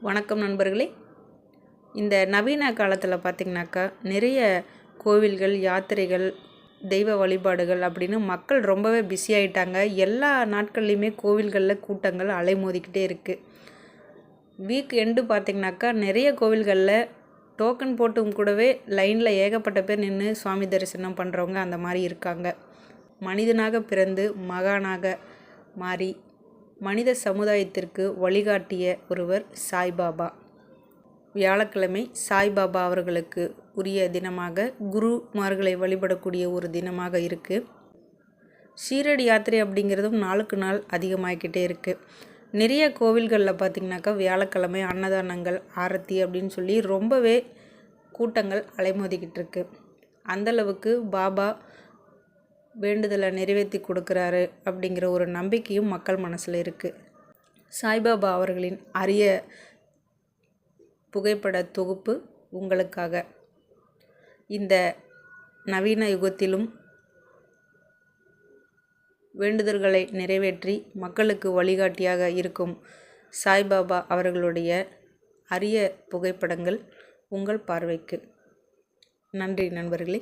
வணக்கம் நண்பர்களே. இந்த நவீன காலத்தில் பார்த்திங்கனாக்கா நிறைய கோவில்கள், யாத்திரைகள், தெய்வ வழிபாடுகள் அப்படின்னு மக்கள் ரொம்பவே பிஸி ஆகிட்டாங்க. எல்லா நாட்கள்லையுமே கோவில்களில் கூட்டங்கள் அலைமோதிக்கிட்டே இருக்குது. வீக் எண்டு பார்த்திங்கனாக்கா நிறைய கோவில்களில் டோக்கன் போட்டும் கூடவே லைனில் ஏகப்பட்ட பேர் நின்று சுவாமி தரிசனம் பண்ணுறவங்க அந்த மாதிரி இருக்காங்க. மனிதனாக பிறந்து மகானாக மாறி மனித சமுதாயத்திற்கு வழிகாட்டிய ஒருவர் சாய்பாபா. வியாழக்கிழமை சாய்பாபா அவர்களுக்கு உரிய தினமாக குருமார்களை வழிபடக்கூடிய ஒரு தினமாக இருக்குது. ஷீரடி யாத்திரை அப்படிங்கிறதும் நாளுக்கு நாள் அதிகமாகிக்கிட்டே இருக்குது. நிறைய கோவில்களில் பார்த்திங்கனாக்கா வியாழக்கிழமை அன்னதானங்கள், ஆரத்தி அப்படின்னு சொல்லி ரொம்பவே கூட்டங்கள் அலைமோதிக்கிட்டு இருக்கு. அந்தளவுக்கு பாபா வேண்டுதலை நிறைவேற்றி கொடுக்குறாரு அப்படிங்கிற ஒரு நம்பிக்கையும் மக்கள் மனசில் இருக்குது. சாய்பாபா அவர்களின் அரிய புகைப்பட தொகுப்பு உங்களுக்காக. இந்த நவீன யுகத்திலும் வேண்டுதல்களை நிறைவேற்றி மக்களுக்கு வழிகாட்டியாக இருக்கும் சாய்பாபா அவர்களுடைய அரிய புகைப்படங்கள் உங்கள் பார்வைக்கு. நன்றி நண்பர்களே.